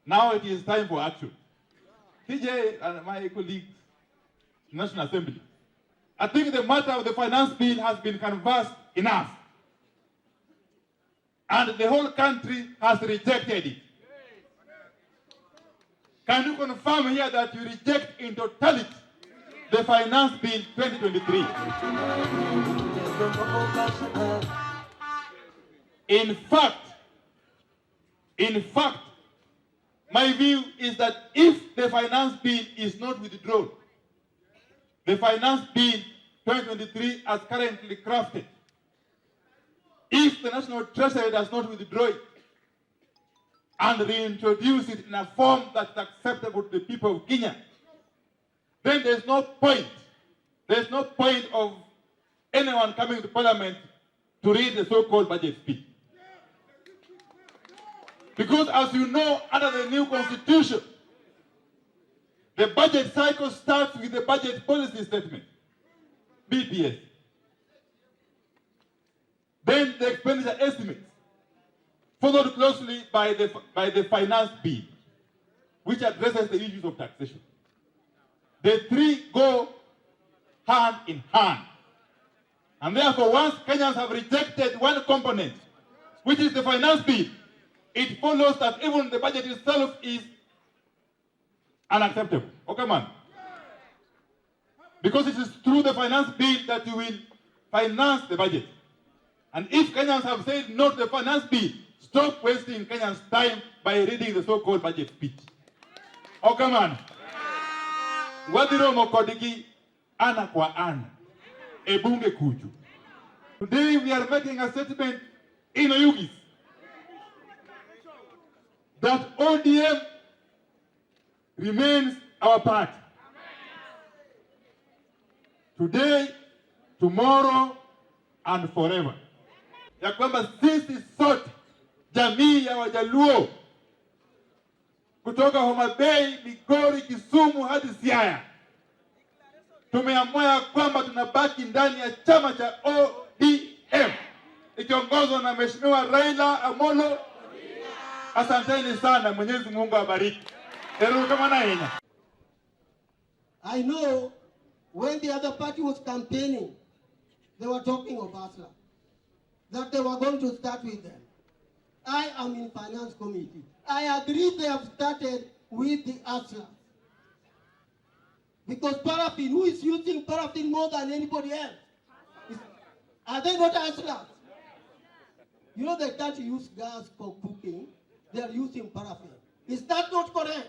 Now it is time for action. TJ and my colleagues, National Assembly, I think the matter of the finance bill has been canvassed enough. And the whole country has rejected it. Can you confirm here that you reject in totality the finance bill 2023? In fact, my view is that if the finance bill is not withdrawn, the finance bill 2023 as currently crafted, if the National Treasury does not withdraw it and reintroduce it in a form that's acceptable to the people of Kenya, then there's no point. There's no point of anyone coming to Parliament to read the so-called budget speech. Because as you know, under the new constitution, the budget cycle starts with the budget policy statement, BPS. Then the expenditure estimates, followed closely by the finance bill, which addresses the issues of taxation. The three go hand in hand. And therefore, once Kenyans have rejected one component, which is the finance bill, it follows that even the budget itself is unacceptable. Okay, man? Because it is through the finance bill that you will finance the budget. And if Kenyans have said no to the finance bill, stop wasting Kenyans' time by reading the so-called budget speech. Okay, man? Wadiro mokodiki ana kwa ana. Ebunge kuju. Today we are making a statement in Oyugis that ODM remains our party. Today, tomorrow, and forever. Ya kwamba sisi sote, jamii ya Wajaluo, kutoka Homa Bay, Migori, Kisumu hadi Siaya, tumeamua ya kwamba tunabaki ndani ya chama cha ODM ikiongozwa na Mheshimiwa Raila Amolo. Asanteni sana, Mwenyezi Mungu awabariki. I know when the other party was campaigning, they were talking of ASLA, that they were going to start with them. I am in finance committee. I agree they have started with the ASLA. Because paraffin, who is using paraffin more than anybody else? Are they not ASLA? You know they can't use gas for cooking. They are using paraffin. Is that not correct?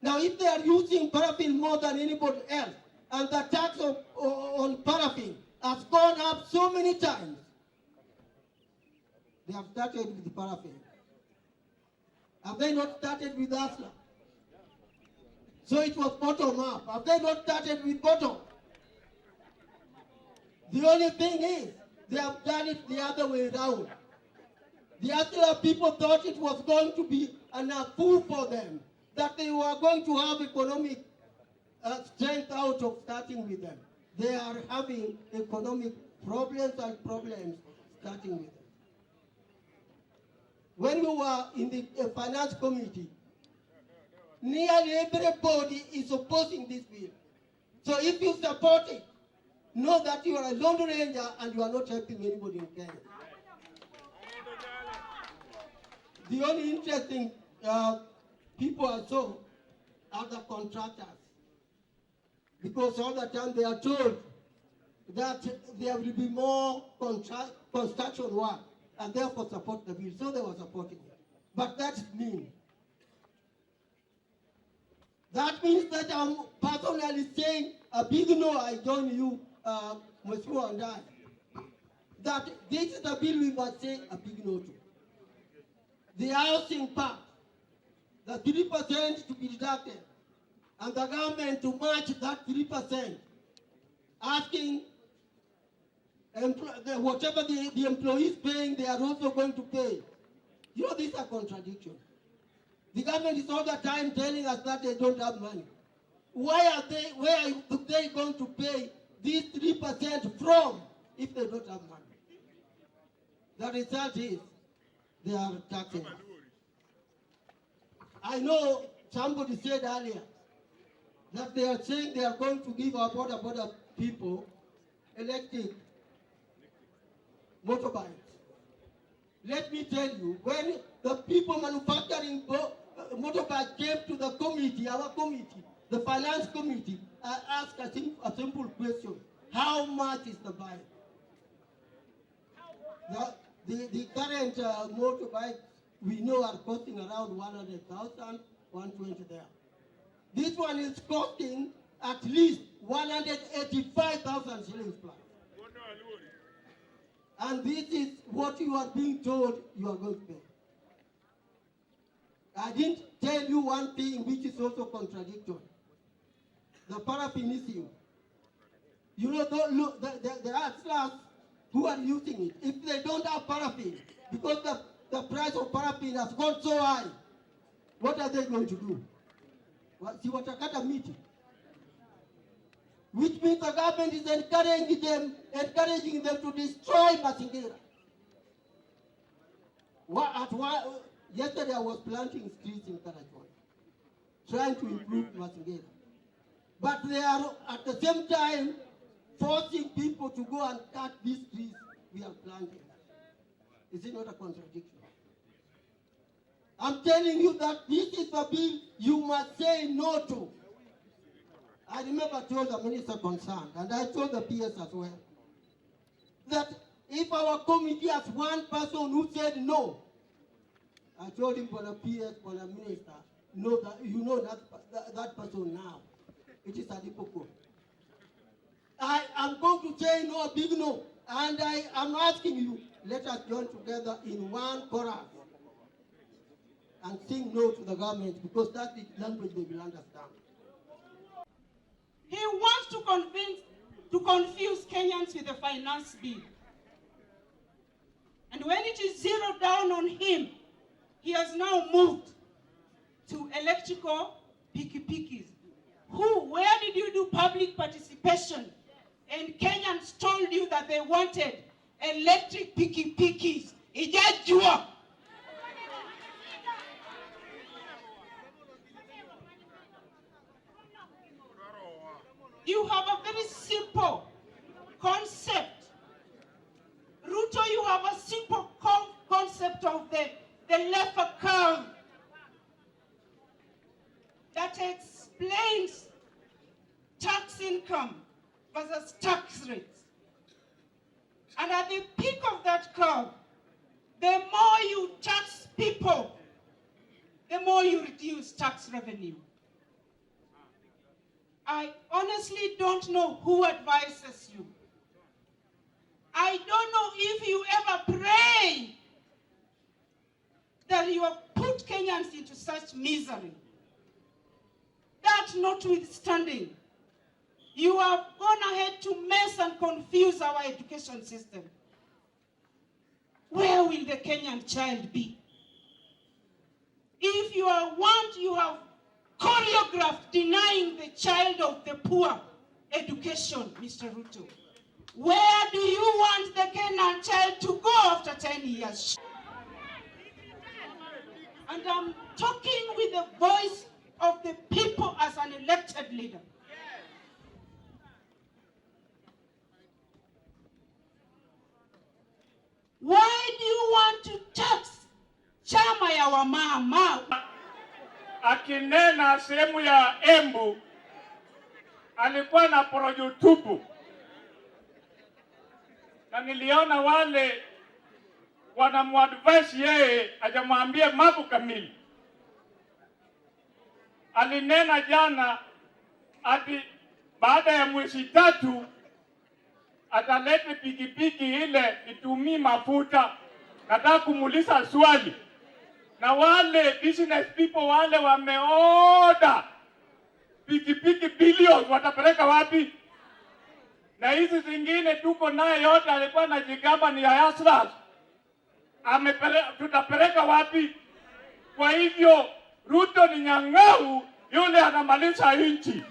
Now, if they are using paraffin more than anybody else, and the tax on paraffin has gone up so many times, they have started with the paraffin. Have they not started with ASLA? So it was bottom up. Have they not started with bottom? The only thing is, they have done it the other way around. The ASLA people thought it was going to be enough food for them, that they were going to have economic strength out of starting with them. They are having economic problems starting with them. When we were in the finance committee, nearly everybody is opposing this bill. So if you support it, know that you are a Lone Ranger and you are not helping anybody in Kenya. The only interesting people I saw are the contractors. Because all the time they are told that there will be more construction work and therefore support the bill. So they were supporting it. But that's mean. That means that I'm personally saying a big no, I join you, Mheshimiwa and I, that this is the bill we must say a big no to. The housing part, the 3% to be deducted, and the government to match that 3%, asking whatever the employees paying, they are also going to pay. You know, these are contradictions. The government is all the time telling us that they don't have money. Where are they going to pay these 3% from if they don't have money? The result is they are taxing us. I know somebody said earlier that they are saying they are going to give our border people electric motorbikes. Let me tell you, when the people manufacturing motorbikes came to the committee, our committee, the finance committee, I asked a simple question: how much is the bike? The current motorbikes we know are costing around 100,000, 120 there. This one is costing at least 185,000 shillings plus. And this is what you are being told you are going to pay. I didn't tell you one thing which is also contradictory. The paraffin issue. You know, the hustlers who are using it, if they don't have paraffin, because the price of paraffin has gone so high, what are they going to do? See what a meeting. Which means the government is encouraging them to destroy mazingira. Yesterday I was planting trees in Karachwan, trying to improve mazingira. But they are at the same time forcing people to go and cut these trees we are planting. Is it not a contradiction? I'm telling you that this is a bill you must say no to. I remember I told the minister concerned, and I told the PS as well, that if our committee has one person who said no, I told him for the PS, for the minister, know that you know that person now. It is a hypocrite. I am going to say no, a big no, and I am asking you, let us join together in one chorus and sing no to the government, because that's the language they will understand. He wants to confuse Kenyans with the finance bill. And when it is zeroed down on him, he has now moved to electrical pikipikis. Where did you do public participation? And Kenyans told you that they wanted electric pikipikis. Ijajua. You have a very simple concept. Ruto, you have a simple concept of the lever curve that explains tax income versus tax rates. And at the peak of that curve, the more you tax people, the more you reduce tax revenue. I honestly don't know who advises you. I don't know if you ever pray that you have put Kenyans into such misery. That notwithstanding, you have gone ahead to mess and confuse our education system. Where will the Kenyan child be? If you are one, you have choreographed denying the child of the poor education, Mr. Ruto. Where do you want the Kenyan child to go after 10 years? And I'm talking with the voice of the people as an elected leader. Why do you want to tax chama ya wamama? Akinena sehemu ya Embu alikuwa na projutubu, na niliona wale wanamuadvise yeye ajamwambie mambo kamili. Alinena jana ati baada ya mwezi 3 atalete pikipiki ile itumii mafuta. Nataka kumuuliza swali, na wale business people wale wameoda pikipiki billions watapeleka wapi? Na hizi zingine tuko naye yote alikuwa na jigamba ni ya hustlers, tutapeleka wapi? Kwa hivyo Ruto ni nyang'au yule anamaliza nchi,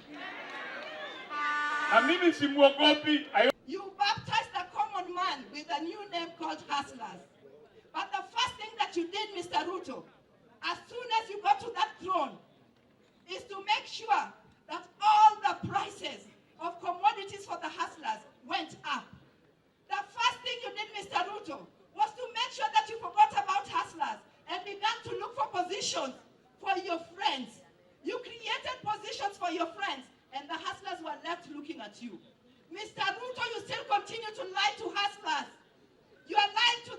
na mimi simuogopi. You baptized the common man with a new name called hustlers. But the first thing that you did, Mr. Ruto, as soon as you got to that throne, positions for your friends. You created positions for your friends, and the hustlers were left looking at you. Mr. Ruto, you still continue to lie to hustlers. You are lying to